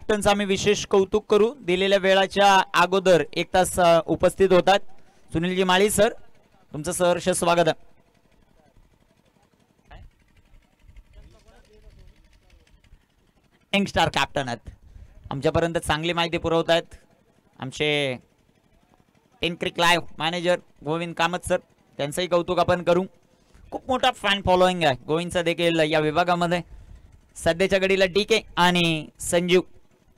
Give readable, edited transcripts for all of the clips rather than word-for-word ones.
कॅप्टनचा आम्ही विशेष कौतुक करू. दिलेल्या वेळाच्या अगोदर 1 तास उपस्थित होतात. सुनीलजी माळी सर, तुमचं सहर्ष स्वागत आहे. यंगस्टार कॅप्टन आहेत, आमच्यापर्यंत चांगली माहिती पुरवत आहेत आमचे Tencric live manager Govind Kamat sir, त्यांचंही कौतुक आपण करू. खूप मोठा फॅन फॉलोईंग आहे गोविंदचा देखील या विभागामध्ये. सध्याच्या घडीला डीके आणि संजीव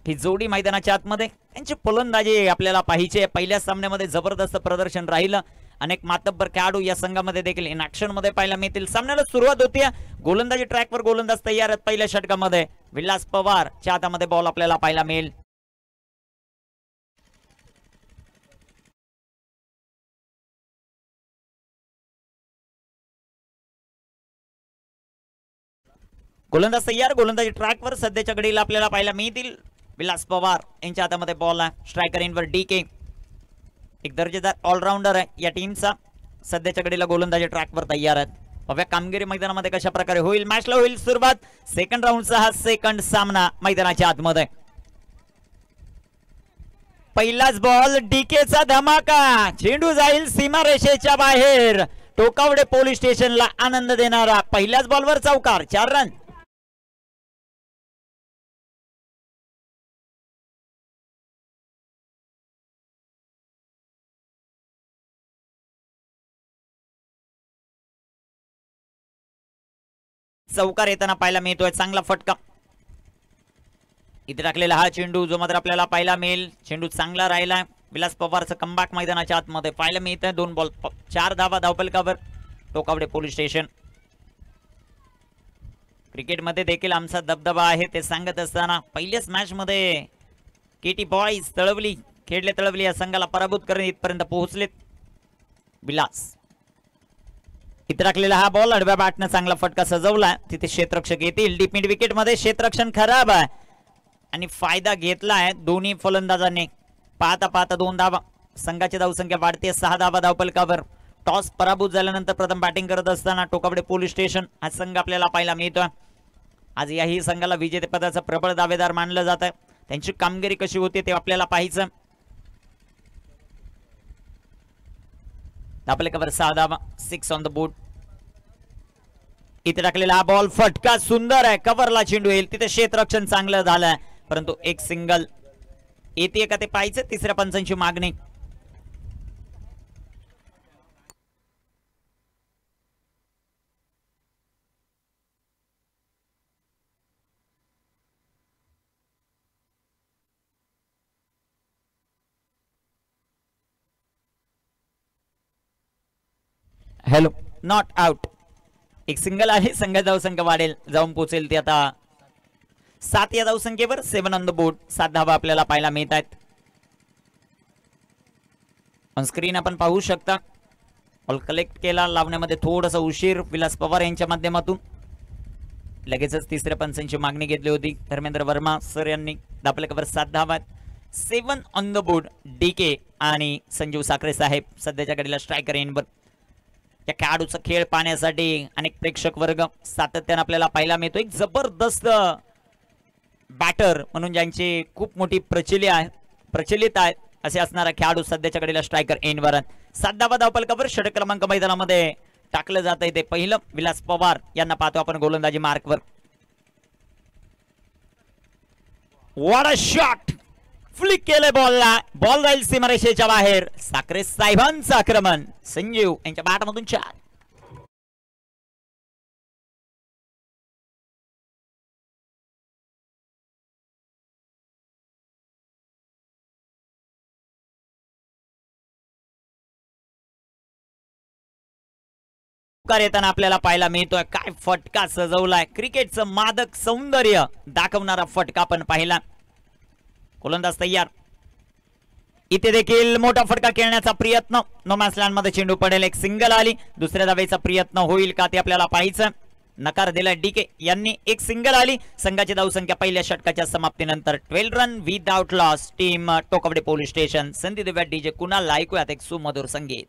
ही जोडी मैदानाच्या आतमध्ये, त्यांची फलंदाजी आपल्याला पाहिजे. पहिल्या सामन्यामध्ये जबरदस्त प्रदर्शन राहिलं. अनेक मातब्बर खेळाडू या संघामध्ये देखील इन ऍक्शन मध्ये पाहायला मिळतील. सामन्याला सुरुवात होती. गोलंदाजी ट्रॅकवर गोलंदाज तयार आहेत. पहिल्या षटकामध्ये विलास पवारच्या हातामध्ये बॉल आपल्याला पाहायला मिळेल. गोलंदाज तयार, गोलंदाजी ट्रॅकवर सध्याच्या घडीला आपल्याला पाहायला मिळतील. विलास पवार यांच्या हातामध्ये बॉल आहे. स्ट्रायकर इनवर डीके, एक दर्जेदार ऑलराऊंडर आहे या टीमचा. सध्याच्या घडीला गोलंदाजी ट्रॅकवर तयार आहेत. बघूया कामगिरी मैदानामध्ये कशा प्रकारे होईल. मॅचला होईल सुरुवात. सेकंड राऊंडचा हा सेकंड सामना मैदानाच्या आतमध्ये. पहिलाच बॉल, डीकेचा धमाका, चेंडू जाईल सीमारेषेच्या बाहेर. टोकावडे पोलीस स्टेशनला आनंद देणारा पहिल्याच बॉलवर चौकार, 4 रन. चौकार येताना पाहायला मिळतोय. चांगला फटका इथे टाकलेला हा चेंडू जो मात्र आपल्याला पाहायला मिळेल. चेंडू चांगला राहिला. विलास पवारचं कमबॅक मैदानाच्या आतमध्ये पाहायला मिळतंय. 2 बॉल 4 धावा धावफलकावर टोकावडे पोलीस स्टेशन. क्रिकेटमध्ये देखील आमचा दबदबा आहे ते सांगत असताना पहिल्याच मॅच मध्ये केटी बॉईज तळवली या संघाला पराभूत करत इथपर्यंत पोहोचलेत. विलास इथे टाकलेला हा बॉल आडव्या बॅटनं चांगला फटका सजवला. तिथे क्षेत्ररक्षक येतील. डीप मिड विकेट मध्ये क्षेत्ररक्षण खराब आहे आणि फायदा घेतलाय दोन्ही फलंदाजांनी. पाहता 2 धावा. संघाची धावसंख्या वाढते 6 धावा धावफलकावर. टॉस पराभूत झाल्यानंतर प्रथम बॅटिंग करत असताना टोकावडे पोलीस स्टेशन हा संघ आपल्याला पाहायला मिळतोय. आज याही संघाला विजेतेपदाचा प्रबळ दावेदार मानलं जात आहे. त्यांची कामगिरी कशी होती ते आपल्याला पाहायचं. धावफलकावर 6 धावा, 6 ऑन द बोर्ड. इथे टाकलेला हा बॉल, फटका सुंदर आहे. कव्हरला चेंडू येईल. तिथे क्षेत्ररक्षण चांगलं झालंय परंतु एक सिंगल येते का ते पाहायचं. तिसऱ्या पंचांची मागणी. Hello, not out. एक सिंगल आहे. संघाची धावसंख्या वाढेल, जाऊन पोहोचेल ती आता 7 या धावसंख्येवर. 7 ऑन द बोर्ड. 7 धावा आपल्याला पाहायला मिळत आहेत. ऑन स्क्रीन आपण पाहू शकता. बॉल कलेक्ट केला, लावण्यामध्ये थोडासा उशीर विलास पवार यांच्या माध्यमातून. लगेचच तिसऱ्या पंचांची मागणी घेतली होती धर्मेंद्र वर्मा सर यांनी. धावफलकावर 7 धावा. 7 ऑन द बोर्ड. डीके आणि संजीव साखरे साहेब सध्याच्या घडीला स्ट्रायकर इनवर. या खेळाडूचा खेळ पाहण्यासाठी अनेक प्रेक्षक वर्ग सातत्याने आपल्याला पाहायला मिळतो. एक जबरदस्त बॅटर म्हणून ज्यांची खूप मोठी प्रचलित आहे असे असणारा खेळाडू सध्याच्या घडीला स्ट्रायकर एनवर. 7 धावा धावफलकावर. षटक क्रमांक मैदानामध्ये टाकलं जात आहे ते पहिलं. विलास पवार यांना पाहतो आपण गोलंदाजी मार्कवर. व्हॉट अ शॉट, फ्लिक केले बॉलला. बॉल राहील सीमारेषेच्या बाहेर. साखरे साहेबांचं आक्रमण. संजीव यांच्या बॅटमधून 4. येताना आपल्याला पाहायला मिळतोय. काय फटका सजवलाय. क्रिकेटचं मादक सौंदर्य दाखवणारा फटका आपण पाहिला. गोलंदाज तयार. इथे देखील मोठा फटका खेळण्याचा प्रयत्न. नो मॅच लँड मध्ये चेंडू पडेल. एक सिंगल आली. दुसऱ्या धावेचा प्रयत्न होईल का ते आपल्याला पाहायचं. नकार दिला डीके यांनी. एक सिंगल आली. संघाची धावसंख्या पहिल्या षटकाच्या समाप्तीनंतर 12 run without loss. Team Tokawade police station. संधी देऊया डीजे कुणाल. ऐकूयात एक सुमधुर संगीत.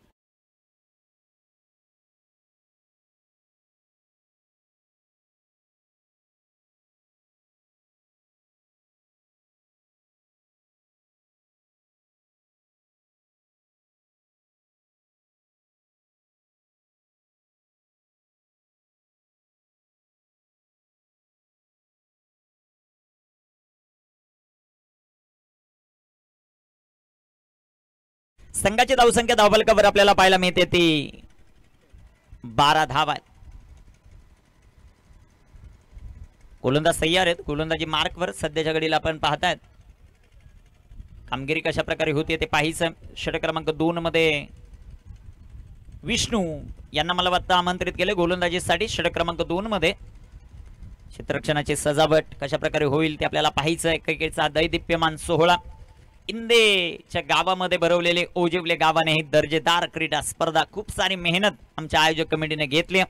संघाची धावसंख्या धावफलकावर आपल्याला पाहायला मिळते ती 12 धावा आहेत. गोलंदाज तयार आहेत. गोलंदाजी मार्कवर सध्याच्या घडीला आपण पाहतायत. कामगिरी कशा प्रकारे होते ते पाहायचं. षटक क्रमांक 2 मध्ये विष्णू यांना मला वाटतं आमंत्रित केले गोलंदाजीसाठी. षटक क्रमांक 2 मध्ये क्षेत्ररक्षणाची सजावट कशा प्रकारे होईल ते आपल्याला पाहायचं आहे. क्रिकेटचा दैदिप्यमान सोहळा इंदेच्या गावामध्ये भरवलेले ओजिवले गावाने ही दर्जेदार क्रीडा स्पर्धा खूप सारी मेहनत आमच्या आयोजक कमिटीने घेतली.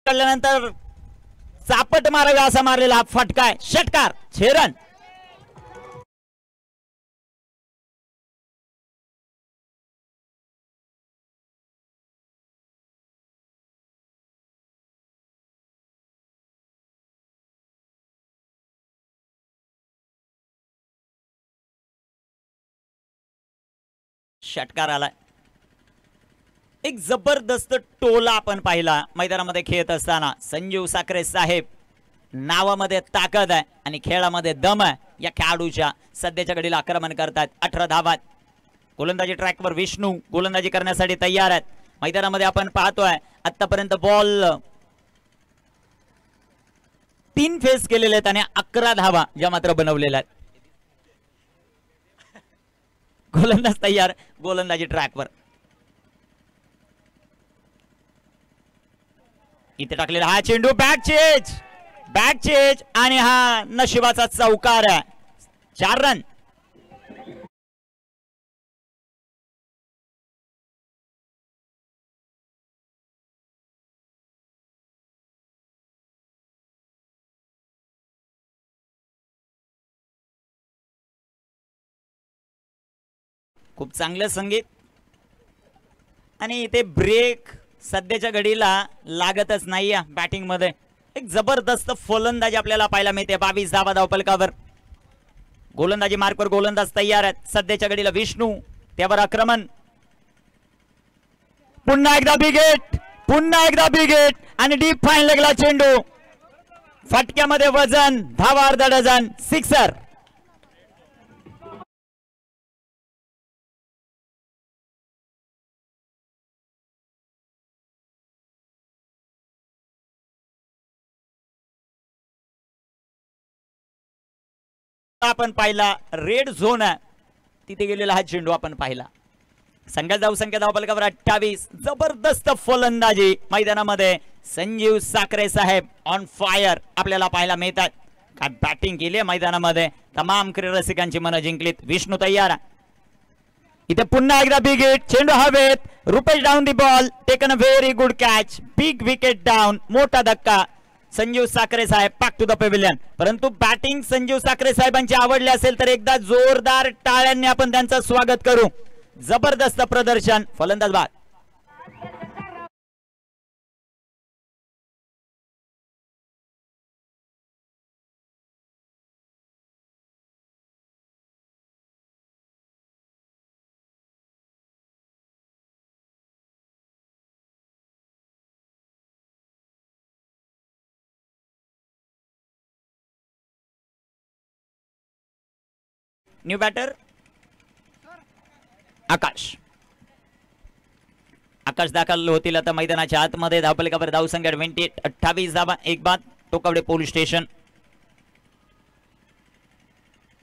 नंतर चापट मारावी असा मारलेला हा फटका आहे. षटकार, छेरन. षटकार आलाय. एक जबरदस्त टोला आपण पाहिला मैदानामध्ये खेळत असताना. संजीव साखरे साहेब नावामध्ये ताकद आहे आणि खेळामध्ये दम आहे या खेळाडूच्या. सध्याच्या घडीला आक्रमण करतात. 18 धावात. गोलंदाजी ट्रॅकवर विष्णू गोलंदाजी करण्यासाठी तयार आहेत. मैदानामध्ये आपण पाहतोय आतापर्यंत बॉल 3 फेस केलेले आहेत आणि 11 धावा ज्या मात्र बनवलेल्या आहेत. गोलंदाज तयार. गोलंदाजी ट्रॅकवर इथे टाकलेला हा चेंडू बॅक चेज आणि हा नशिबाचा चौकार आहे. 4 रन. खूप चांगलं संगीत आणि इथे ब्रेक सध्याच्या घडीला लागतच नाही या बॅटिंग मध्ये. एक जबरदस्त फलंदाजी आपल्याला पाहायला मिळते. 22 धावा धावफलकावर. गोलंदाजी मार्कवर गोलंदाज तयार आहेत. सध्याच्या घडीला विष्णू त्यावर आक्रमण. पुन्हा एकदा बिग हिट आणि डीप फाईन लेगला चेंडू. फटक्यामध्ये वजन, धावा अर्धा डझन, सिक्सर. आपण पाहिला रेड झोन आहे तिथे गेलेला हा चेंडू आपण पाहिला. संघाची धावसंख्या धावफलकावर 28. जबरदस्त फलंदाजी मैदानामध्ये संजीव साखरे साहेब ऑन फायर आपल्याला पाहायला मिळतात. काय बॅटिंग केली मैदानामध्ये. तमाम क्रीडा रसिकांची मनं जिंकलीत. विष्णू तयार. इथे पुन्हा एकदा बिग हिट. चेंडू हवेत. Rupesh down the ball. Taken a very good catch. Big wicket down. मोठा धक्का. संजीव साखरे साहेब बॅक टू द पेव्हिलियन. परंतु बॅटिंग संजीव साखरे साहेबांची आवडली असेल तर एकदा जोरदार टाळ्यांनी आपण त्यांचं स्वागत करू. जबरदस्त प्रदर्शन. फलंदाज बाद. न्यू बॅटर आकाश दाखल होतील आता मैदानाच्या आतमध्ये. धावफलकावर धावसंख्या 28. 28 धावा. एक बाद. Tokawade police station.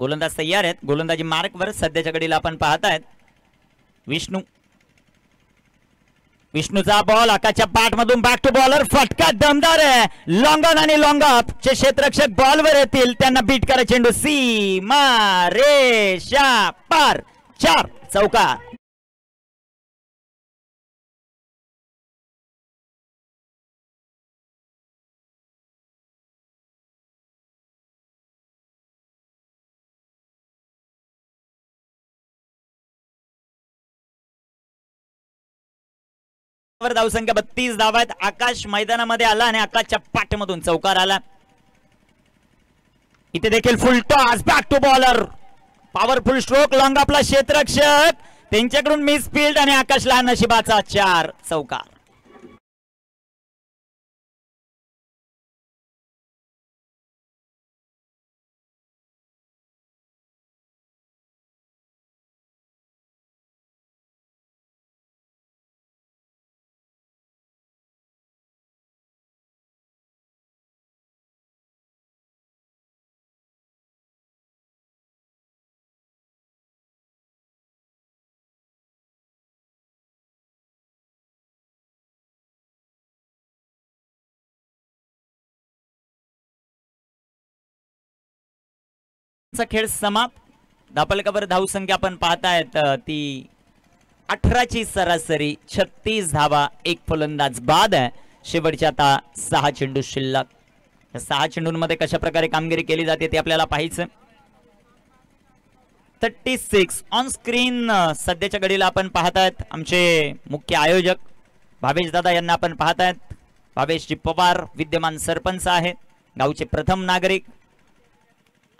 गोलंदाज तयार आहेत. गोलंदाजी मार्कवर सध्याच्या घडीला आपण पाहतायत विष्णूचा बॉल आकाशच्या बॅट मधून बॅक टू बॉलर. फटका दमदार आहे. लॉंग ऑन आणि लॉंग ऑफ चे क्षेत्ररक्षक बॉलवर येतील. त्यांना बीट करा चेंडू. सीमा रेषा पार. 4 चौकार. वर धावसंख्या 32 धावा आहेत. आकाश मैदानामध्ये आला आणि आकाशच्या पाठमधून चौकार आला. इथे देखील full toss back to bowler powerful stroke long आपला क्षेत्ररक्षक त्यांच्याकडून मिस फील्ड आणि आकाशला नशिबाचा 4 चौकार. खेळ समाप्त. धापलकावर धावसंख्या आपण पाहतायत ती 18 ची सरासरी 36 धावा एक फलंदाज बाद आहे. शेवटच्या आता 6 चेंडू शिल्लक. 6 चेंडूंमध्ये कशा प्रकारे कामगिरी केली जाते ते आपल्याला पाहायचं. 36 ऑन स्क्रीन सध्याच्या घडीला आपण पाहतायत आमचे मुख्य आयोजक भावेश दादा यांना आपण पाहतायत. भावेशजी पवार विद्यमान सरपंच आहेत, गावचे प्रथम नागरिक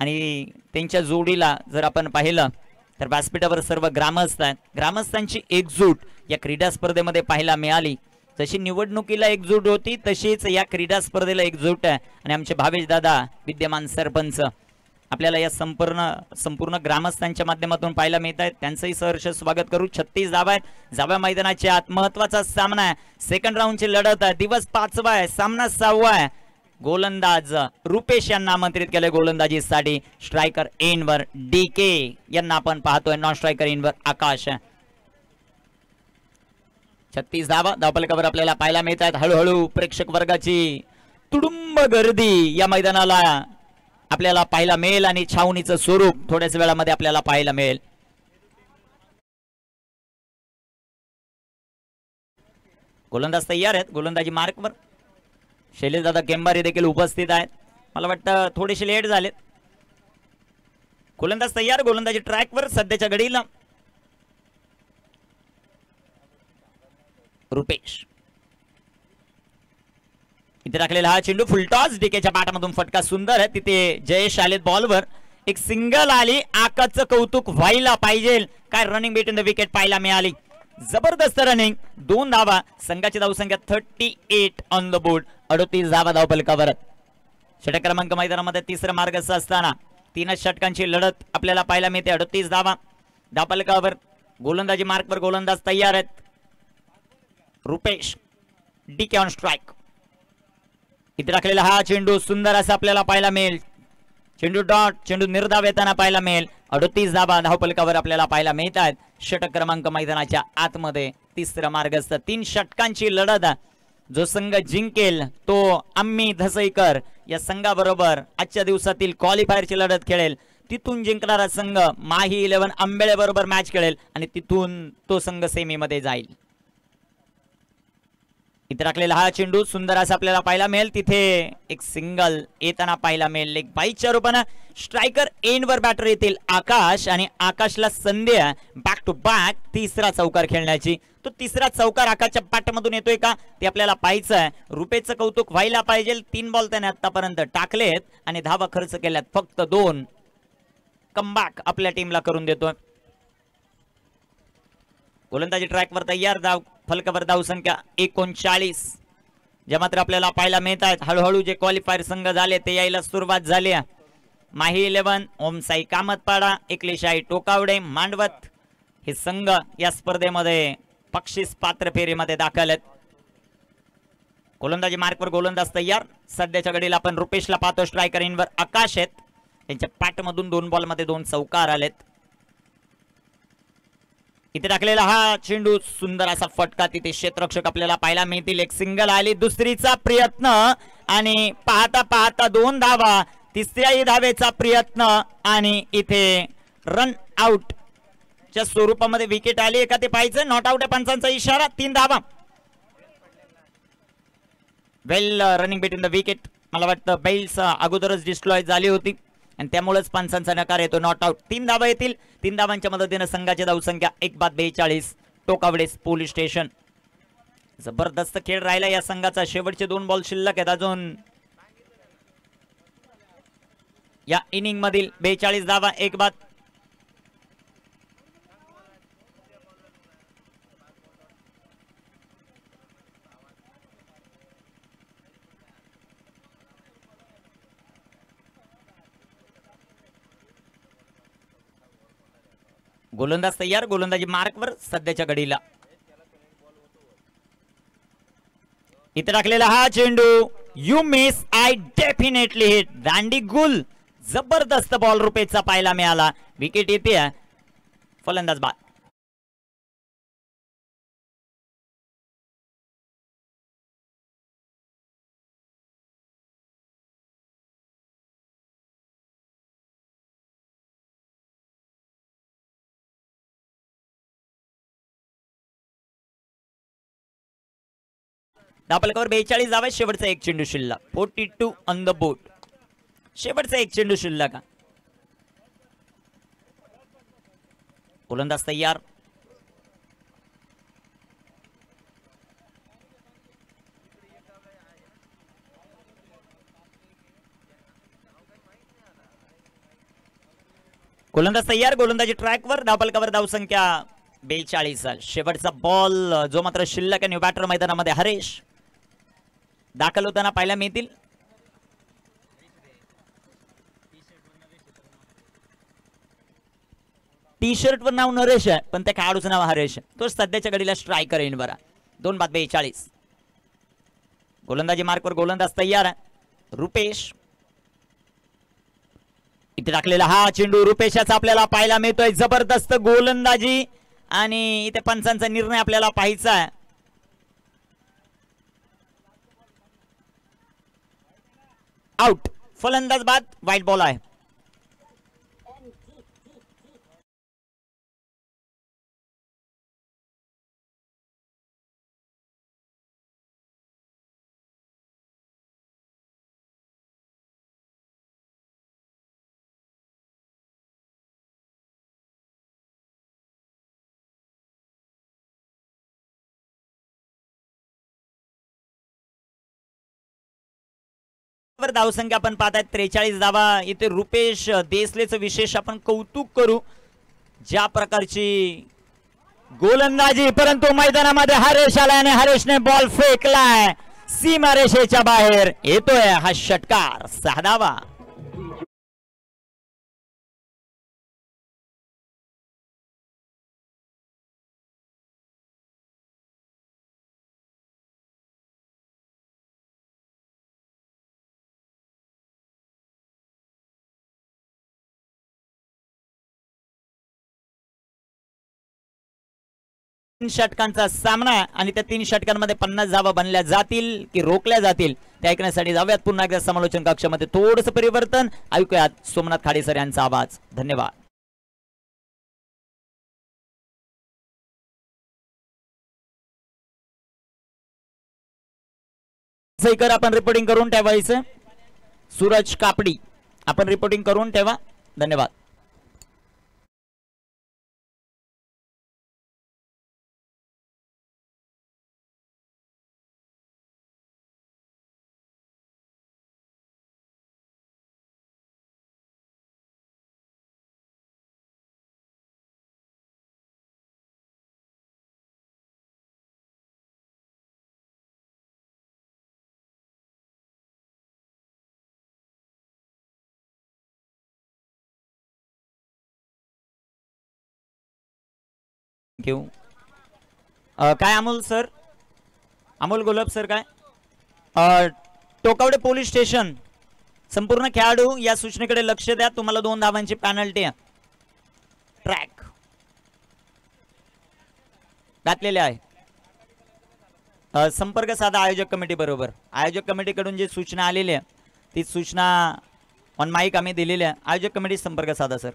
आणि त्यांच्या जोडीला जर आपण पाहिलं तर व्यासपीठावर सर्व ग्रामस्थ आहेत. ग्रामस्थांची एकजूट या क्रीडा स्पर्धेमध्ये पाहायला मिळाली. जशी निवडणुकीला एकजूट होती तशीच या क्रीडा स्पर्धेला एकजूट आहे आणि आमचे भावेश दादा विद्यमान सरपंच आपल्याला या संपूर्ण ग्रामस्थांच्या माध्यमातून पाहायला मिळत आहेत. त्यांचंही सहर्ष स्वागत करू. 36 धावा आहेत. जाव्या मैदानाच्या आत महत्वाचा सामना आहे. सेकंड राऊंडची लढत आहे. दिवस 5वा आहे, सामना 6वा आहे. गोलंदाज रुपेश यांना आमंत्रित केले गोलंदाजीसाठी. स्ट्रायकर एनवर डीके यांना आपण पाहतोय. नॉन स्ट्रायकर एनवर आकाश. 36 धावा धावफलकावर आपल्याला पाहायला मिळत आहेत. हळूहळू प्रेक्षक वर्गाची तुडुंब गर्दी या मैदानाला आपल्याला पाहायला मिळेल आणि छावणीचं स्वरूप थोड्याच वेळामध्ये आपल्याला पाहायला मिळेल. गोलंदाज तयार आहेत. गोलंदाजी मार्कवर शैलेश दादा केंबारी देखील उपस्थित आहेत. मला वाटतं थोडेसे लेट झालेत. गोलंदाज तयार. गोलंदाजी ट्रॅकवर सध्याच्या घडीला रुपेश. इथे टाकलेला हा चेंडू फुलटॉस डीकेच्या पाठामधून फटका सुंदर आहे. तिथे जयेश आलेत बॉलवर. एक सिंगल आली. आकाशचं कौतुक व्हायला पाहिजे. काय रनिंग बिटवीन द विकेट पाहायला मिळाली. जबरदस्त रनिंग. 2 धावा. संघाची धावसंख्या 38 ऑन द बोर्ड. 38 धावा धावफलकावर. षटक क्रमांक मैदानामध्ये तिसरा मार्गस्थ असताना 3 षटकांची लढत आपल्याला पाहायला मिळते. 38 धावा धावफलकावर. गोलंदाजी मार्कवर गोलंदाज तयार आहेत. Rupesh DK on strike. इथे टाकलेला हा चेंडू सुंदर असा आपल्याला पाहायला मिळेल. चेंडू डॉट. चेंडू निर्धाव येताना पाहायला मिळेल. 38 धावा धावफलकावर आपल्याला पाहायला मिळत आहेत. षटक क्रमांक मैदानाच्या आतमध्ये तिसरा मार्गस्थ. 3 षटकांची लढत. जो संघ जिंकेल तो आम्ही धसईकर या संघाबरोबर आजच्या दिवसातील क्वालिफायरची लढत खेळेल. तिथून जिंकणारा संघ माही 11 आंबेळे बरोबर मॅच खेळेल आणि तिथून तो संघ सेमी मध्ये जाईल. इथे टाकलेला हा चेंडू सुंदर असा आपल्याला पाहायला मिळेल. तिथे एक सिंगल येताना पाहायला मिळेल. एक बाईच्या रूपानं स्ट्रायकर एंडवर बॅटर येतील आकाश आणि आकाशला संधी बॅक टू बॅक तिसरा चौकार खेळण्याची. तो तिसरा चौकार आकाशच्या पाठमधून येतोय का ते आपल्याला पाहायचं आहे. रुपेशचं कौतुक व्हायला पाहिजे. 3 बॉल त्याने आतापर्यंत टाकलेत आणि धावा खर्च केल्यात फक्त 2. कमबॅक आपल्या टीमला करून देतोय. गोलंदाजी ट्रॅकवर तयार. धाव फलकावर धावसंख्या 39 ज्या मात्र आपल्याला पाहायला मिळत आहेत. हळूहळू जे क्वालिफायर संघ झाले ते यायला सुरुवात झाली. माही 11 ओमसाई कामतपाडा, एकलेशाई टोकावडे, मांडवत हे संघ या स्पर्धेमध्ये बक्षीस पात्र फेरीमध्ये दाखल आहेत. गोलंदाजी मार्कवर गोलंदाज तयार. सध्याच्या घडीला आपण रुपेशला पाहतो. स्ट्रायकर इनवर आकाश आहेत. त्यांच्या पाठमधून 2 बॉलमध्ये 2 चौकार आलेत. इथे टाकलेला हा चेंडू सुंदर असा फटका. तिथे क्षेत्ररक्षक आपल्याला पाहायला मिळतील. एक सिंगल आली. दुसरीचा प्रयत्न आणि पाहता पाहता 2 धावा. तिसऱ्याही धावेचा प्रयत्न आणि इथे रन आउट च्या स्वरूपामध्ये विकेट आली आहे का ते पाहायचं. नॉट आउट आहे पंचांचा इशारा. 3 धावा. वेल रनिंग बिटवीन द विकेट. मला वाटतं बेल्स अगोदरच डिस्ट्रॉय झाली होती आणि त्यामुळेच पंचांचा नकार येतो. Not out. 3 धावा येतील. 3 धावांच्या मदतीने संघाची धावसंख्या 1 बाद 42. Tokawade police station. जबरदस्त खेळ राहिला या संघाचा. शेवटचे 2 बॉल शिल्लक आहेत अजून या इनिंग मधील. 42 धावा, 1 बाद. गोलंदाज तयार, गोलंदाजी मार्कवर सध्याच्या घडीला. इथे टाकलेला हा चेंडू, you miss I definitely hit. दांडी गुल, जबरदस्त बॉल रुपेशचा पाहायला मिळाला. विकेट येते, फलंदाज बाद. धापलकावर 42 धावा, शेवटचा 1 चेंडू शिल्लक. 42 ऑन द बोर्ड. शेवटचा 1 चेंडू शिल्लक. गोलंदाज तयार. गोलंदाज तयार, गोलंदाजी ट्रॅकवर. धापलकावर धावसंख्या 42. शेवटचा बॉल जो मात्र शिल्लक आहे. न्यू बॅटर मैदानामध्ये हरेश दाखल होताना पाहायला मिळतील. टी शर्ट वर नाव नरेश आहे, पण त्या खेळाडूचं नाव हरेश. तो सध्याच्या घडीला स्ट्रायकर येईल बरा. 2 बाद 42. गोलंदाजी मार्कवर गोलंदाज तयार आहे. रुपेश इथे टाकलेला हा चेंडू रुपेशाचा आपल्याला पाहायला मिळतोय. जबरदस्त गोलंदाजी आणि इथे पंचांचा निर्णय आपल्याला पाहायचा आहे. आउट. फलंदाज बाद. वाईट बॉल आहे. धावसंख्या आपण पाहताय 43 धावा. इथे रुपेश देसलेचं विशेष आपण कौतुक करू. ज्या प्रकारची गोलंदाजी, परंतु मैदानामध्ये हरेश आलाय आणि हरेशने बॉल फेकलाय सीमा रेषेच्या बाहेर. येतोय हा षटकार. 6 धावा. षटकांचा सामना आणि त्या 3 षटकांमध्ये 50 धावा बनल्या जातील की रोखल्या जातील ते ऐकण्यासाठी जाऊयात पुन्हा एकदा समालोचन कक्षामध्ये. थोडंसं परिवर्तन ऐकूयात सोमनाथ खाडेसर यांचा आवाज. धन्यवाद. आपण रिपोर्टिंग करून ठेवायचं. सूरज कापडी आपण रिपोर्टिंग करून ठेवा. धन्यवाद. काय अमोल सर, अमोल गोलब सर, काय टोकावडे पोलीस स्टेशन संपूर्ण खेळाडू या सूचनेकडे लक्ष द्या. तुम्हाला 2 धावांची पेनल्टी ट्रॅक घातलेले आहे. संपर्क साधा आयोजक कमिटी बरोबर. आयोजक कमिटीकडून जी सूचना आलेली आहे ती सूचना ऑन माईक आम्ही दिलेली आहे. आयोजक कमिटी संपर्क साधा सर.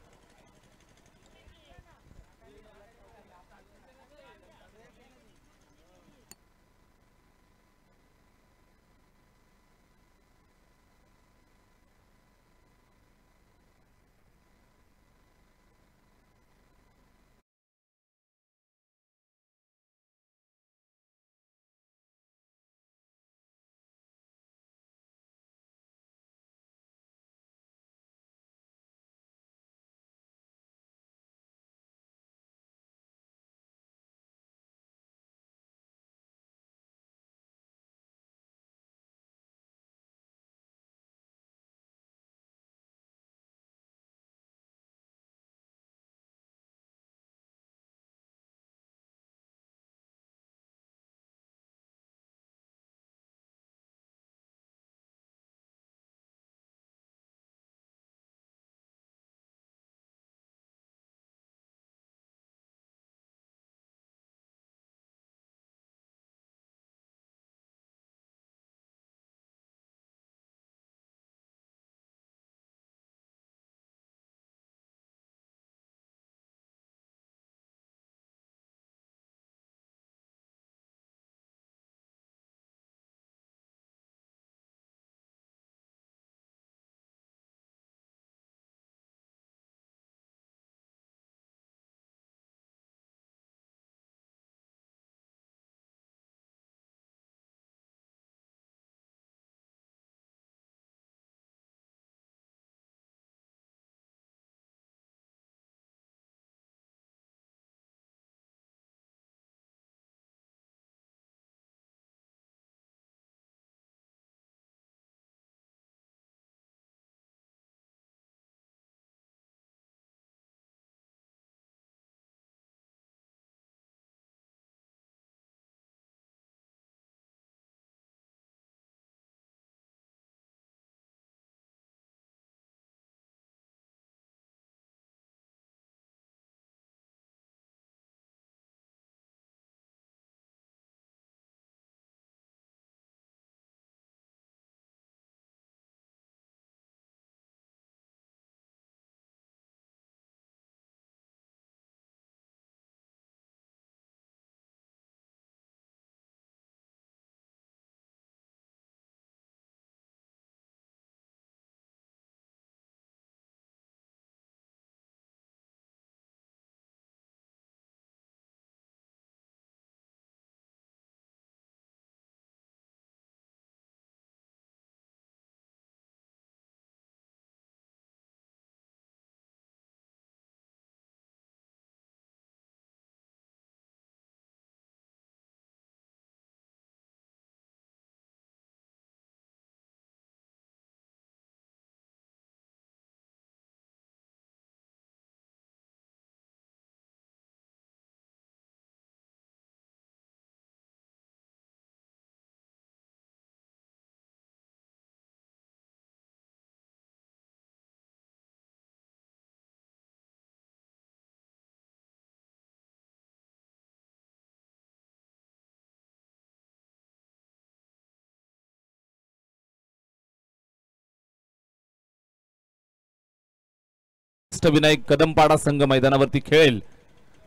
अष्टविनायक कदमपाडा संघ मैदानावरती खेळेल।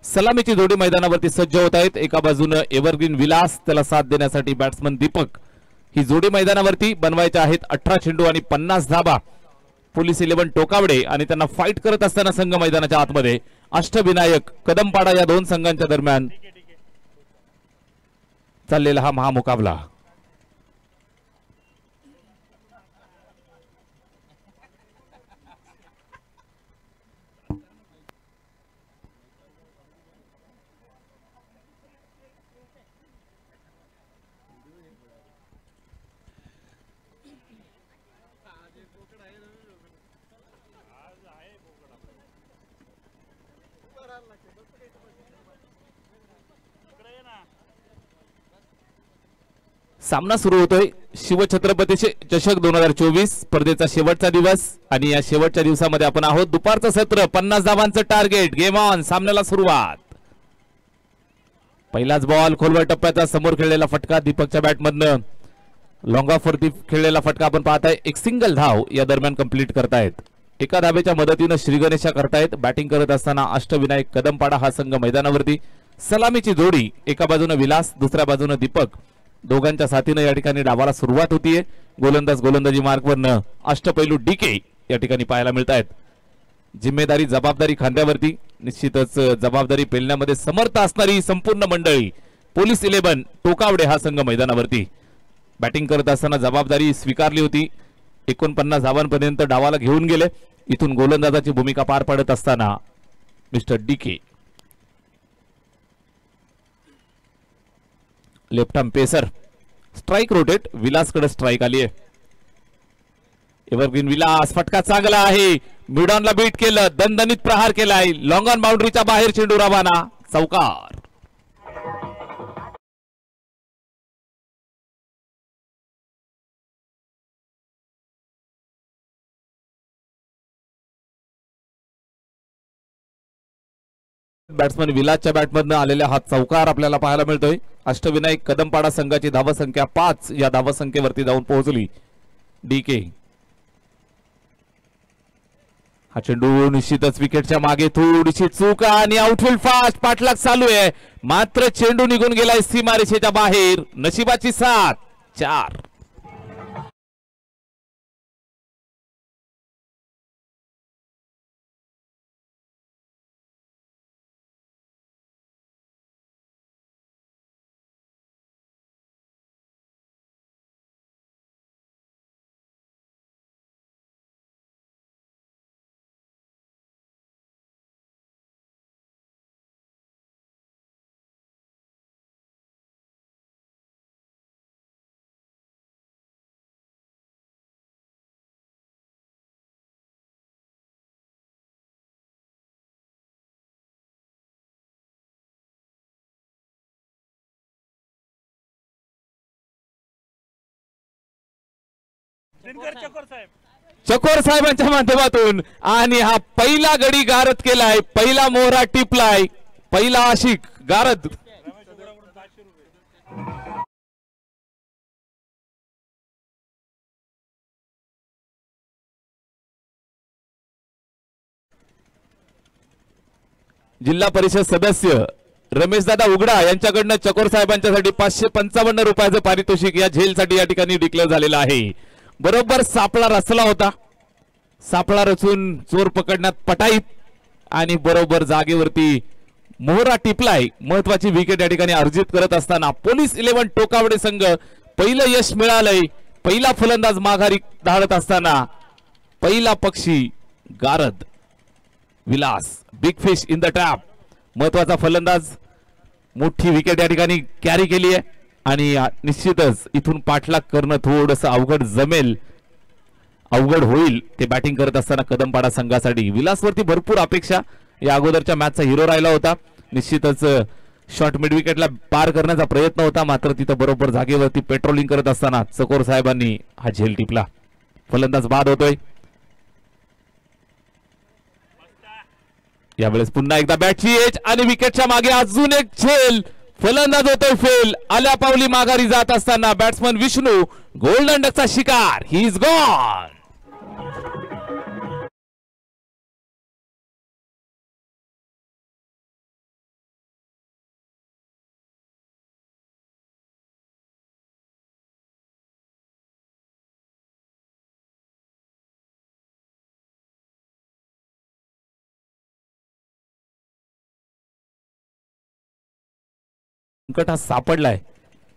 सलामीची जोडी मैदानावरती सज्ज होत आहेत। एका बाजूने एव्हरग्रीन विलास, त्याला साथ देण्यासाठी बॅट्समन दीपक। ही जोडी मैदानावरती बनवायची आहेत। 18 चेंडू आणि 50 धाबा। पोलीस 11 टोकावडे आणि त्यांना फाईट करत असताना संघ मैदानाच्या आतमध्ये अष्टविनायक कदमपाडा या दोन संघांच्या दरम्यान चाललेला हा महामुकाबला। सामना सुरू होतोय शिवछत्रपती चषक 2024 स्पर्धेचा शेवटचा दिवस आणि या शेवटच्या दिवसामध्ये आपण आहोत। दुपारचं सत्र, 50 धावांचं टार्गेट। गेम ऑन, सामन्याला सुरुवात। पहिलाच बॉल खोलवर टप्प्याचा समोर खेळलेला फटका दीपकच्या बॅटमधनं लॉंग ऑफ वरती खेळलेला फटका आपण पाहताय। एक सिंगल धाव या दरम्यान कंप्लीट करतायत। एका धावेच्या मदतीने श्रीगणेशा करतायत। बॅटिंग करत असताना अष्टविनायक कदमपाडा हा संघ मैदानावरती। सलामीची जोडी, एका बाजूने विलास, दुसऱ्या बाजूने दीपक, दोघांच्या साथीने या ठिकाणी डावाला सुरुवात होतीये। गोलंदाजी मार्कवरनं अष्टपैलू डीके या ठिकाणी पाहायला मिळत आहेत। जिम्मेदारी जबाबदारी खांद्यावरती, निश्चितच जबाबदारी पेलण्यामध्ये समर्थ असणारी संपूर्ण मंडळी। पोलीस 11 टोकावडे हा संघ मैदानावरती बॅटिंग करत असताना जबाबदारी स्वीकारली होती। 49 धावांपर्यंत डावाला घेऊन गेले। इथून गोलंदाजाची भूमिका पार पडत असताना mister DK, left arm pacer, strike rotate, विलासकडे स्ट्राइक आली आहे। एव्हरग्रीन विलास, फटका चांगला आहे, मिडॉनला बीट केलं, दणदणीत प्रहार केलाय, लॉंग ऑन बाउंड्रीच्या बाहेर चेंडू रवाना, चौकार। बॅट्समन विलासच्या बॅटमधनं आलेला हा चौकार आपल्याला पाहायला मिळतोय। अष्टविनायक कदमपाडा संघाची धावसंख्या 5 या धावसंख्येवरती जाऊन पोहोचली। डीके, हा चेंडू निश्चितच विकेटच्या मागे थोडीशी चूक आणि आउटफील्ड फास्ट, पाठलाग चालू आहे, मात्र चेंडू निघून गेलाय सीमारेषेच्या बाहेर। नशिबाची साथ, 4। चकोर साहेबांच्या माध्यमातून आणि हा पहिला गडी गारद केलाय, पहिला मोहरा टिपलाय, पहिला आशिक गारद। जिल्हा परिषद सदस्य रमेशदादा उघडा यांच्याकडनं चकोर साहेबांच्यासाठी 555 रुपयाचं पारितोषिक या झेलसाठी या ठिकाणी डिक्लेअर झालेलं आहे। बरोबर सापळा रचला होता, सापळा रचून चोर पकडण्यात पटाईत आणि बरोबर जागेवरती मोहरा टिपलाय। महत्वाची विकेट या ठिकाणी अर्जित करत असताना पोलीस 11 टोकावडे संघ पहिलं यश मिळालंय। पहिला फलंदाज माघारी धाडत असताना पहिला पक्षी गारद Vilas, big fish in the trap. महत्वाचा फलंदाज, मोठी विकेट या ठिकाणी कॅरी केली आहे आणि निश्चितच इथून पाठलाग करणं थोडंसं अवघड जमेल, अवघड होईल ते बॅटिंग करत असताना कदमपाडा संघासाठी। विलासवरती भरपूर अपेक्षा, या अगोदरच्या मॅचचा हिरो राहिला होता। निश्चितच शॉर्ट मिड विकेटला पार करण्याचा प्रयत्न होता, मात्र तिथं बरोबर जागेवरती पेट्रोलिंग करत असताना चकोर साहेबांनी हा झेल टिपला। फलंदाज बाद होतोय। यावेळेस पुन्हा एकदा बॅटची एज आणि विकेटच्या मागे अजून एक झेल, फलंदाज होतोय फेल। आल्या पावली माघारी जात असताना बॅट्समन विष्णू गोल्डन डकचा शिकार, ही इज गॉन। संकट हा सापडलाय.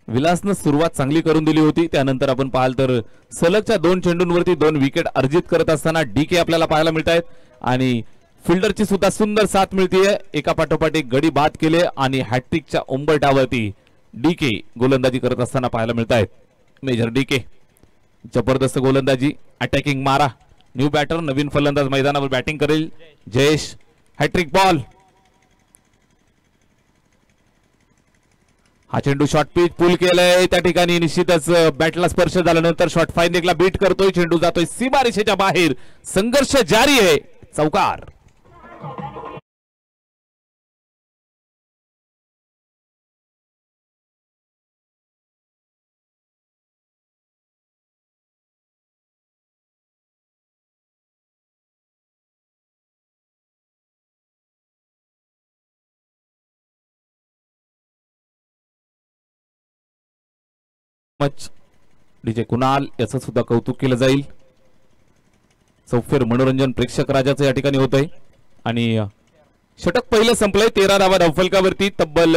विलासनं सुरुवात चांगली करून दिली होती, त्यानंतर आपण पाहाल तर सलगच्या 2 चेंडूंवरती 2 विकेट अर्जित करत असताना डीके आपल्याला पाहायला मिळत आहेत आणि फिल्डरची सुद्धा सुंदर साथ मिळतीये. एका पाठोपाठ एक गडी बाद केले आणि हॅट्रिकच्या उंबरठ्यावरती डीके गोलंदाजी करत असताना पाहायला मिळत आहेत. मेजर डीके जबरदस्त गोलंदाजी, अटॅकिंग मारा. न्यू बॅटर नवीन फलंदाज मैदानावर बॅटिंग करेल. Jayesh hattrick ball. हा चेंडू शॉर्ट पिच पुल केलाय, त्या ठिकाणी निश्चितच बॅटला स्पर्श झाल्यानंतर शॉर्ट फाईन बीट करतोय. चेंडू जातोय सीमारेषेच्या बाहेर. संघर्ष जारी आहे. चौकार. डीजे कुणाल याचं सुद्धा कौतुक केलं जाईल. चौफेर मनोरंजन प्रेक्षक राजाचं या ठिकाणी होत आहे आणि षटक पहिलं संपलंय. 13 धावा धावफलकावरती. तब्बल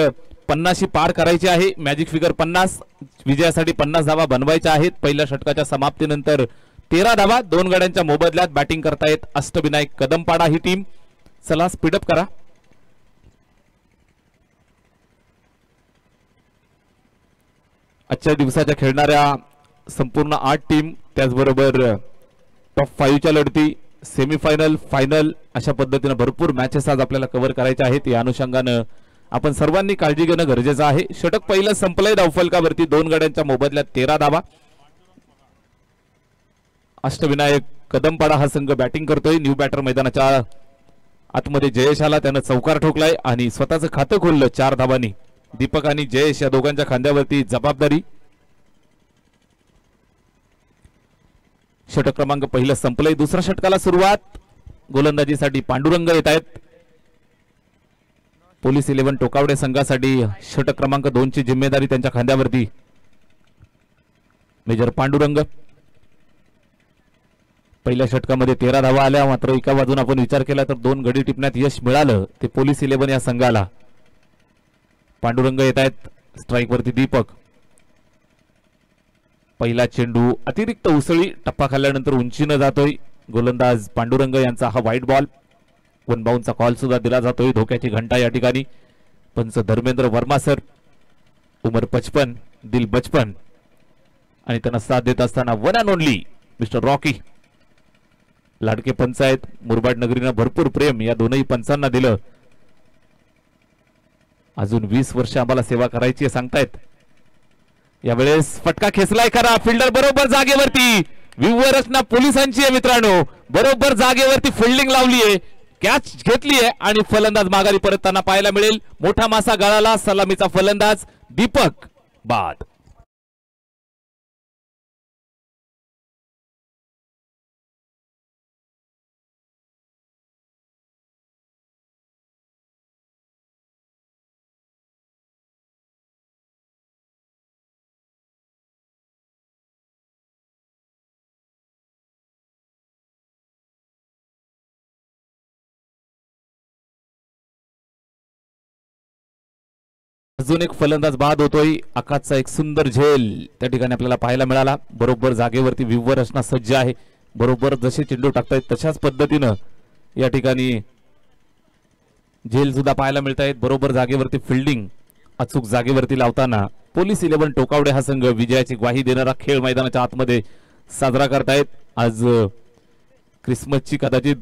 50 पार करायची आहे. Magic figure 50. विजयासाठी 50 धावा बनवायच्या आहेत. पहिल्या षटकाच्या समाप्तीनंतर 13 धावा 2 गड्यांच्या मोबदल्यात बॅटिंग करतायत अष्टविनायक कदमपाडा ही टीम. चला स्पीडअप करा. आजच्या दिवसाच्या खेळणाऱ्या संपूर्ण 8 टीम, त्याचबरोबर टॉप 5च्या लढती, सेमीफायनल, फायनल अशा पद्धतीने भरपूर मॅचेस आज आपल्याला कव्हर करायच्या आहेत. या अनुषंगानं आपण सर्वांनी काळजी घेणं गरजेचं आहे. षटक पहिलं संपलंय धावफलकावरती. 2 गड्यांच्या मोबदल्यात 13 धावा. अष्टविनायक कदमपाडा हा संघ बॅटिंग करतोय. न्यू बॅटर मैदानाच्या आतमध्ये जयेश आला, त्यानं चौकार ठोकलाय आणि स्वतःचं खातं खोललं 4 धावांनी. दीपक आणि जयेश या दोघांच्या खांद्यावरती जबाबदारी. षटक क्रमांक पहिलं संपलंय. दुसऱ्या षटकाला सुरुवात. गोलंदाजीसाठी पांडुरंग येत आहेत. पोलीस 11 टोकावडे संघासाठी षटक क्रमांक 2 ची जिम्मेदारी त्यांच्या खांद्यावरती. मेजर पांडुरंग. पहिल्या षटकामध्ये 13 धावा आल्या, मात्र एका बाजून आपण विचार केला तर 2 गडी टिपण्यात यश मिळालं ते पोलीस 11 या संघाला. पांडुरंग येत आहेत. स्ट्राईक वरती दीपक. पहिला चेंडू अतिरिक्त उसळी, टप्पा खाल्ल्यानंतर उंचीनं जातोय. गोलंदाज पांडुरंग यांचा हा व्हाईट बॉल. 1 बाउंसचा कॉल सुद्धा दिला जातोय. धोक्याची घंटा या ठिकाणी. पंच धर्मेंद्र वर्मा सर, उमर 55, दिल बचपन आणि त्यांना साथ देत असताना one and only mister Rocky. लाडके पंच आहेत. मुरबाड नगरीनं भरपूर प्रेम या दोनही पंचांना दिलं. अजून 20 वर्ष आम्हाला सेवा करायची सांगतायत. यावेळेस फटका खेचलाय खरा. फिल्डर बरोबर जागेवरती. व्यूव्हरचना पोलिसांची आहे मित्रांनो. बरोबर जागेवरती फिल्डिंग लावली आहे, कॅच घेतली आहे आणि फलंदाज माघारी परतताना पाहायला मिळेल. मोठा मासा गळाला. सलामीचा फलंदाज दीपक बाद. अजून एक फलंदाज बाद होतोय. आकाशचा एक सुंदर झेल त्या ठिकाणी आपल्याला पाहायला मिळाला. बरोबर जागेवरती व्यूव्हर असणं सज्ज आहे. बरोबर जसे चेंडू टाकतायत तशाच पद्धतीनं या ठिकाणी झेल सुद्धा पाहायला मिळत आहेत. बरोबर जागेवरती फिल्डिंग अचूक जागेवरती लावताना पोलीस 11 टोकावडे हा संघ विजयाची ग्वाही देणारा खेळ मैदानाच्या आतमध्ये साजरा करतायत. आज क्रिसमसची कदाचित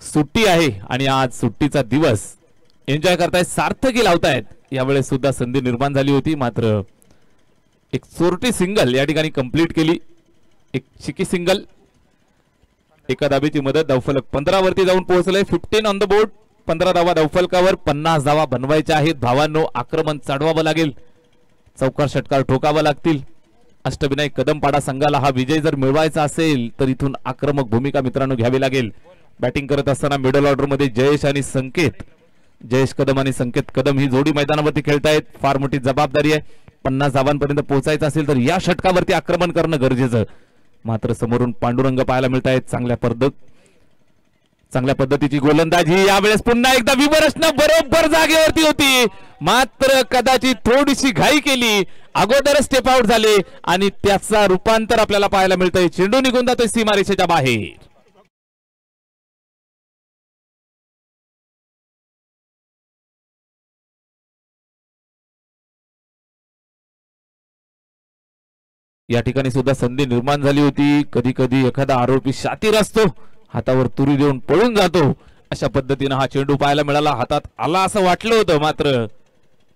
सुट्टी आहे आणि आज सुट्टीचा दिवस एन्जॉय करतायत, सार्थकी लावतायत. यावेळेस सुद्धा संधी निर्माण झाली होती, मात्र एक चोरटी सिंगल या ठिकाणी कंप्लीट केली. एक चिकी सिंगल, एका धाबेची मदत. धावफलक 15 वरती जाऊन पोहोचले. 15 ऑन द बोर्ड. 15 धावा धावफलकावर. 50 धावा बनवायच्या आहेत. भावांनो, आक्रमण चढवावं लागेल. चौकार षटकार ठोकावा लागतील. अष्टविनायक कदमपाडा संघाला हा विजय जर मिळवायचा असेल तर इथून आक्रमक भूमिका मित्रांनो घ्यावी लागेल. बॅटिंग करत असताना मिडल ऑर्डर मध्ये जयेश आणि संकेत, जयेश कदम आणि संकेत कदम ही जोडी मैदानावरती खेळतायत. फार मोठी जबाबदारी आहे. 50 धावांपर्यंत पोहोचायचं असेल तर या षटकावरती आक्रमण करणं गरजेचं. मात्र समोरून पांडुरंग पाहायला मिळत आहेत. चांगल्या पद्धत चांगल्या पद्धतीची गोलंदाजी यावेळेस पुन्हा एकदा विवर असणं बरोबर जागेवरती होती, मात्र कदाचित थोडीशी घाई केली, अगोदरच स्टेप आउट झाले आणि त्याचा रूपांतर आपल्याला पाहायला मिळतंय. चेंडू निघून जातोय सीमारेषेच्या बाहेर. या ठिकाणी सुद्धा संधी निर्माण झाली होती. कधी कधी एखादा आरोपी शातीर असतो, हातावर तुरी देऊन पळून जातो. अशा पद्धतीने हा चेंडू पाहायला मिळाला. हातात आला असं वाटलं होतं, मात्र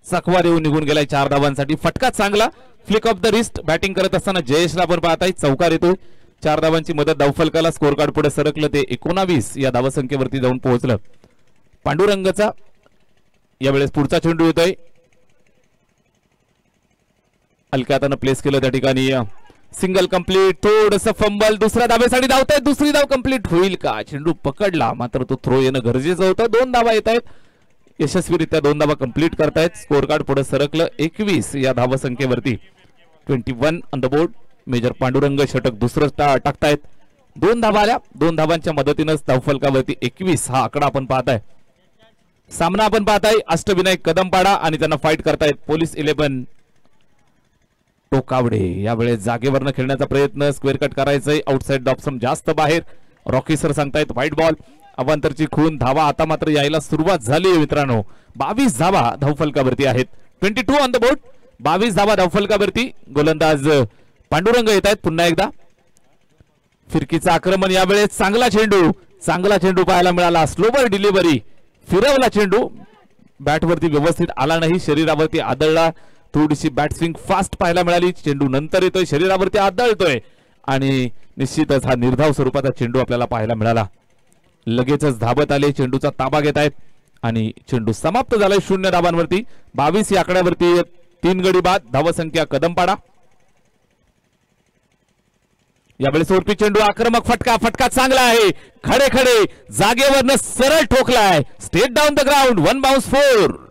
चकवा देऊन निघून गेलाय 4 धावांसाठी. फटका चांगला, flick of the wrist. Batting करत असताना जयेशला आपण पाहताय, चौकार येतोय. 4 धावांची मदत धावफलकाला. स्कोर कार्ड पुढे सरकलं, ते 19 या धावसंख्येवरती जाऊन पोहोचलं. पांडुरंगचा यावेळेस पुढचा चेंडू येतोय. हलक्या हातानं प्लेस केलं त्या ठिकाणी. सिंगल कंप्लीट, थोडस फंबल. दुसऱ्या धावेसाठी धावतायत. दुसरी धाव कंप्लीट होईल का? चेंडू पकडला, मात्र तो थ्रो येणं गरजेचं होतं. 2 धावा येत आहेत. यशस्वीरित्या 2 धावा कंप्लीट करतायत. स्कोर कार्ड पुढे सरकलं 21 या धावसंख्येवरती. 21 on the board. Major Pandurang षटक दुसरं टाकतायत. 2 धावा आल्या. 2 धावांच्या मदतीनंच धावफलकावरती 21 हा आकडा आपण पाहताय. सामना आपण पाहताय अष्टविनायक कदमपाडा आणि त्यांना फाईट करतायत पोलीस 11 टोकावडे. यावेळेस जागेवरनं खेळण्याचा प्रयत्न, स्क्वेअर कट करायचंय. आउटसाइड डॉप्सम जास्त बाहेर. रॉकी सर सांगतायत व्हाईट बॉल. अवांतरची खून. धावा आता मात्र यायला सुरुवात झाली आहे मित्रांनो. 22 धावा धावफलकावरती आहेत. 22 ऑन द बोर्ड. 22 धावा धावफलकावरती. गोलंदाज पांडुरंग येत आहेत पुन्हा एकदा. फिरकीचं आक्रमण यावेळेस. चांगला चेंडू पाहायला मिळाला. Slower delivery. फिरवला चेंडू, बॅटवरती व्यवस्थित आला नाही, शरीरावरती आदळला. थोडीशी बॅट स्विंग फास्ट पाहायला मिळाली. चेंडू नंतर येतोय, शरीरावरती आदळतोय आणि निश्चितच हा निर्धाव स्वरूपाचा चेंडू आपल्याला पाहायला मिळाला. लगेचच धाबत आले, चेंडूचा ताबा घेत आहेत आणि चेंडू समाप्त झालाय 0 धावांवरती. 22 या आकड्यावरती 3 गडी बाद. धावसंख्या कदमपाडा. यावेळेस सोरपी चेंडू. आक्रमक फटका चांगला आहे. खडे जागेवरनं सरळ ठोकलाय. Straight down the ground. 1 bounce 4.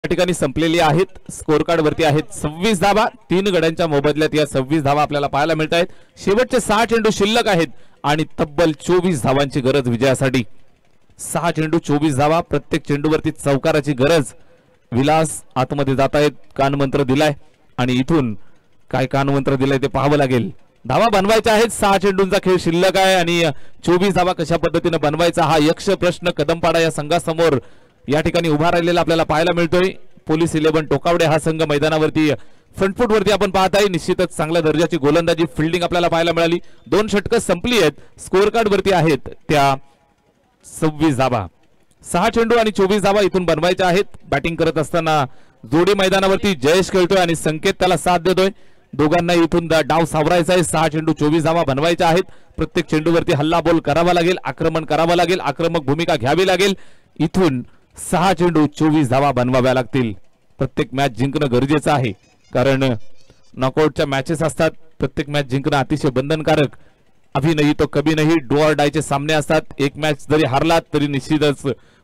ठिकाणी संपलेली आहेत. स्कोर कार्ड वरती आहेत 26 धावा. 3 गड्यांच्या मोबदल्यात या 26 धावा आपल्याला पाहायला मिळत आहेत. शेवटचे 6 चेंडू शिल्लक आहेत आणि तब्बल 24 धावांची गरज विजयासाठी. 6 चेंडू 24 धावा. प्रत्येक चेंडूवरती चौकाराची गरज. विलास आतमध्ये जात आहेत. कानमंत्र दिलाय आणि इथून काय कानमंत्र दिलाय ते पाहावं लागेल. धावा बनवायच्या आहेत. 6 चेंडूंचा खेळ शिल्लक आहे आणि 24 धावा कशा पद्धतीने बनवायचा हा यक्ष प्रश्न कदमपाडा या संघासमोर या ठिकाणी उभा राहिलेला आपल्याला पाहायला मिळतोय. पोलीस 11 टोकावडे हा संघ मैदानावरती फ्रंट फूट वरती आपण पाहताय. निश्चितच चांगल्या दर्जाची गोलंदाजी, फिल्डिंग आपल्याला पाहायला मिळाली. 2 षटकं संपली आहेत. स्कोर कार्ड वरती आहेत त्या 26 धावा. 6 चेंडू आणि 24 धावा इथून बनवायच्या आहेत. बॅटिंग करत असताना जोडी मैदानावरती जयेश खेळतोय आणि संकेत त्याला साथ देतोय. दोघांना इथून डाव सावरायचा आहे. 6 चेंडू 24 धावा बनवायच्या आहेत. प्रत्येक चेंडूवरती हल्ला बोल करावा लागेल, आक्रमण करावं लागेल, आक्रमक भूमिका घ्यावी लागेल. इथून 6 चेंडू 24 धावा बनवाव्या लागतील. प्रत्येक मॅच जिंकणं गरजेचं आहे, कारण नॉकआउटच्या मॅचेस असतात. प्रत्येक मॅच जिंकणं अतिशय बंधनकारक. अभी नाही तो कभी नाही, डू ऑर डायचे सामने असतात. एक मॅच जरी हारलात तरी निश्चितच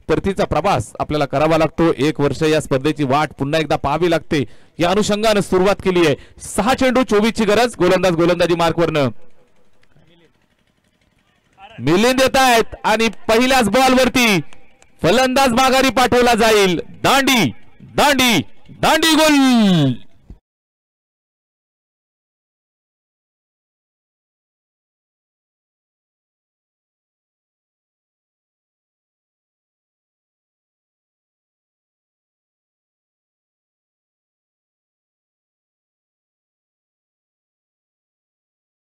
परतीचा प्रवास आपल्याला करावा लागतो. 1 वर्ष या स्पर्धेची वाट पुन्हा एकदा पाहावी लागते. या अनुषंगाने सुरुवात केली आहे. 6 चेंडू 24 ची गरज. गोलंदाजी मार्कवरनं मिलिंद येत आहेत आणि पहिल्याच बॉल वरती फलंदाज माघारी पाठवला जाईल. दांडी दांडी दांडी गोल.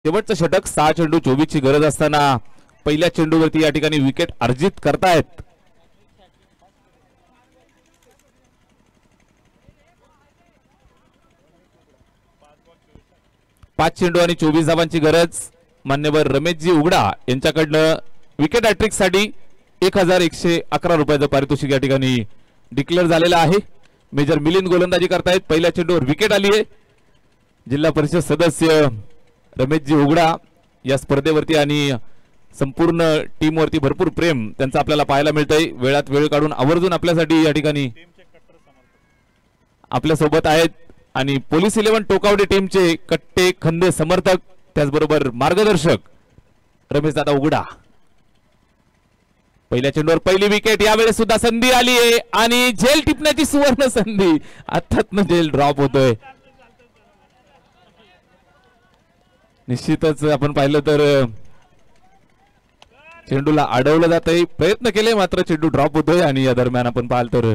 शेवटचं षटक. 6 चेंडू 24 ची गरज असताना पहिल्या चेंडूवरती या ठिकाणी विकेट अर्जित करतायत. 5 चेंडू आणि 24 धावांची गरज. मान्यवर रमेशजी उघडा यांच्याकडनं विकेट हॅट्रिक साठी 1111 रुपयाचं पारितोषिक या ठिकाणी डिक्लेअर झालेलं आहे. मेजर मिलिंद गोलंदाजी करतायत. पहिल्या चेंडूवर विकेट आली आहे. जिल्हा परिषद सदस्य रमेशजी उघडा या स्पर्धेवरती आणि संपूर्ण टीम वरती भरपूर प्रेम त्यांचं आपल्याला पाहायला मिळतंय. वेळात वेळ काढून आवर्जून आपल्यासाठी या ठिकाणी आपल्या सोबत आहेत आणि पोलीस 11 टोकावडे टीमचे कट्टे खंदे समर्थक त्याचबरोबर मार्गदर्शक रमेशदादा उघडा. पहिल्या चेंडूवर पहिली विकेट. यावेळेस सुद्धा संधी आली आहे आणि झेल टिपण्याची सुवर्ण संधी. आत्ताच झेल ड्रॉप होतोय. निश्चितच आपण पाहिलं तर चेंडूला अडवलं जात आहे. प्रयत्न केले मात्र चेंडू ड्रॉप होतोय आणि या दरम्यान आपण पाहाल तर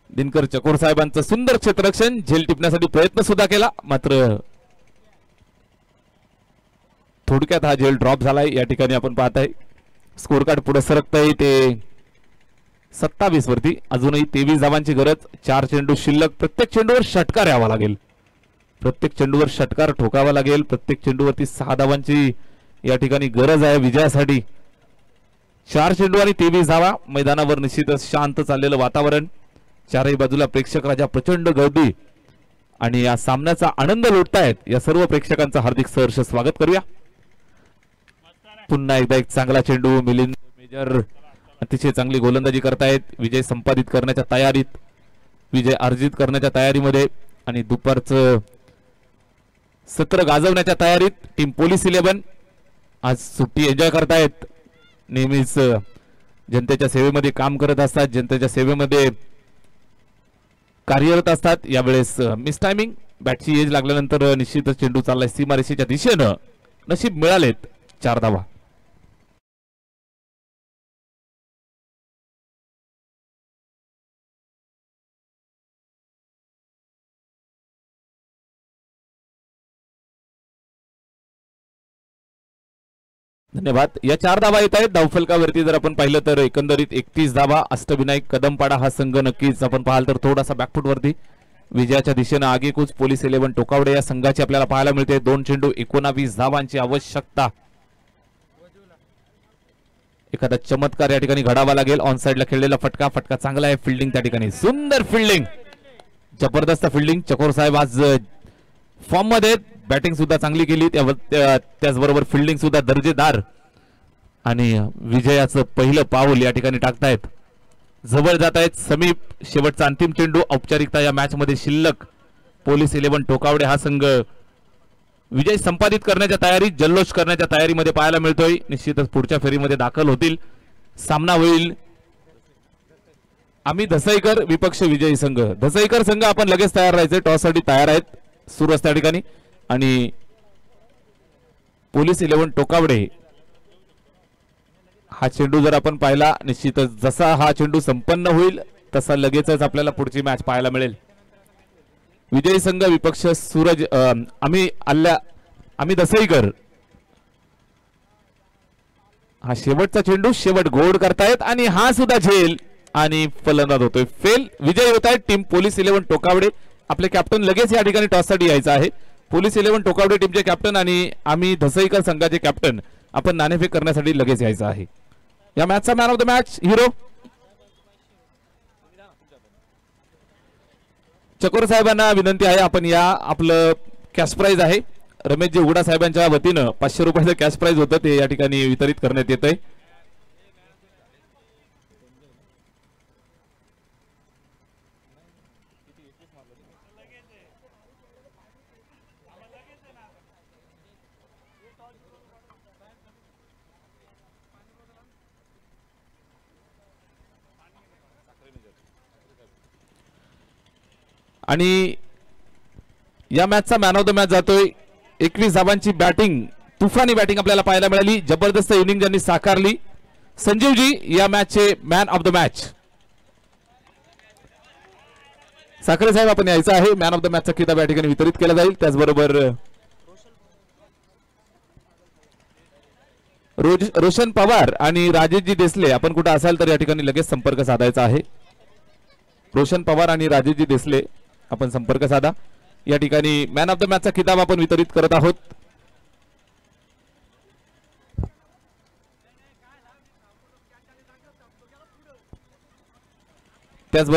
दिनकर चकोर साहेबांचं सुंदर क्षेत्ररक्षण. झेल टिपण्यासाठी प्रयत्न सुद्धा केला मात्र थोडक्यात हा झेल ड्रॉप झालाय. या ठिकाणी आपण पाहताय स्कोर कार्ड पुढे सरकतंय ते 27 वरती. अजूनही 23 धावांची गरज. 4 चेंडू शिल्लक. प्रत्येक चेंडूवर षटकार यावा लागेल. प्रत्येक चेंडूवर षटकार ठोकावा लागेल. प्रत्येक चेंडूवरती 6 धावांची या ठिकाणी गरज आहे विजयासाठी. 4 चेंडू आणि 23 धावा. मैदानावर निश्चितच शांत चाललेलं वातावरण. चारही बाजूला प्रेक्षक राजा प्रचंड गर्दी आणि या सामन्याचा आनंद लुटतायत. या सर्व प्रेक्षकांचं हार्दिक सहर्ष स्वागत करूया. पुन्हा एकदा एक चांगला चेंडू. मिलिंद मेजर अतिशय चांगली गोलंदाजी करतायत. विजय संपादित करण्याच्या तयारीत, विजय अर्जित करण्याच्या तयारीमध्ये आणि दुपारचं सत्र गाजवण्याच्या तयारीत टीम पोलीस 11 आज सुट्टी एन्जॉय करतायत. नेहमीच जनतेच्या सेवेमध्ये काम करत असतात, जनतेच्या सेवेमध्ये कार्यरत असतात. यावेळेस मिस टायमिंग. बॅटची एज लागल्यानंतर निश्चितच चेंडू चाललाय सीमारेषेच्या दिशेनं. नशीब मिळालेत 4 धावा. धन्यवाद. या 4 धावा येत आहेत. धावफलकावरती जर आपण पाहिलं तर एकंदरीत 31 धावा. अष्टविनायक कदमपाडा हा संघ नक्कीच आपण पाहाल तर थोडासा बॅकफूट वरती. विजयाच्या दिशेनं आगेकूच पोलीस 11 टोकावडे या संघाची आपल्याला पाहायला मिळते. 2 चेंडू 19 धावांची आवश्यकता. एखादा चमत्कार या ठिकाणी घडावा लागेल. ऑन साइडला खेळलेला फटका. फटका चांगला आहे. फिल्डिंग त्या ठिकाणी सुंदर फिल्डिंग. जबरदस्त फिल्डिंग. चकोर साहेब आज फॉर्म मध्ये. बॅटिंग सुद्धा चांगली केली. त्याचबरोबर फिल्डिंग सुद्धा दर्जेदार आणि विजयाचं पहिलं पाऊल या ठिकाणी टाकतायत. जवळ जात आहेत. समीप. शेवटचा अंतिम चेंडू. औपचारिकता या मॅच मध्ये शिल्लक. पोलीस 11 टोकावडे हा संघ विजय संपादित करण्याच्या तयारीत, जल्लोष करण्याच्या तयारीमध्ये पाहायला मिळतोय. निश्चितच पुढच्या फेरीमध्ये दाखल होतील. सामना होईल आम्ही धसईकर विपक्ष विजयी संघ. धसईकर संघ आपण लगेच तयार राहायचे. टॉस साठी तयार आहेत. सुरू असते त्या ठिकाणी आणि पोलीस 11 टोकावडे हा चेंडू जर आपण पाहिला निश्चितच जसा हा चेंडू संपन्न होईल तसा लगेचच आपल्याला पुढची मॅच पाहायला मिळेल. विजयी संघ विपक्ष सूरज आम्ही दसईकर. हा शेवटचा चेंडू. शेवट गोड करतायत आणि हा सुद्धा झेल आणि फलंदाज होतोय फेल. विजयी होत आहेत टीम पोलीस 11 टोकावडे. आपले कॅप्टन लगेच या ठिकाणी टॉस साठी यायचं आहे. पोलीस 11 टोकावडे टीमचे कॅप्टन आणि आम्ही धसईकर संघाचे कॅप्टन आपण नाणेफेक करण्यासाठी लगेच यायचं आहे. या मॅचचा man of the match hero Chakor साहेबांना विनंती आहे आपण या. आपलं कॅश प्राइज आहे रमेशजी उघडा साहेबांच्या वतीनं 500 रुपयाचं कॅश प्राइज होतं ते या ठिकाणी वितरित करण्यात येत आहे. आणि या मॅचचा मॅन ऑफ द मॅच जातोय. 21 धावांची बॅटिंग. तुफानी बॅटिंग आपल्याला पाहायला मिळाली. जबरदस्त इनिंग ज्यांनी साकारली. संजीवजी या मॅचचे man of the match. Sakhare साहेब आपण यायचं आहे. मॅन ऑफ द मॅचचा किताब या ठिकाणी वितरित केला जाईल. त्याचबरोबर रोशन पवार आणि राजेशजी देसले आपण कुठे असाल तर या ठिकाणी लगेच संपर्क साधायचा आहे. रोशन पवार आणि राजेशजी देसले आपण संपर्क साधा. या ठिकाणी मॅन ऑफ द मॅचचा खिताब आपण वितरित करत आहोत. त्याचबरोबर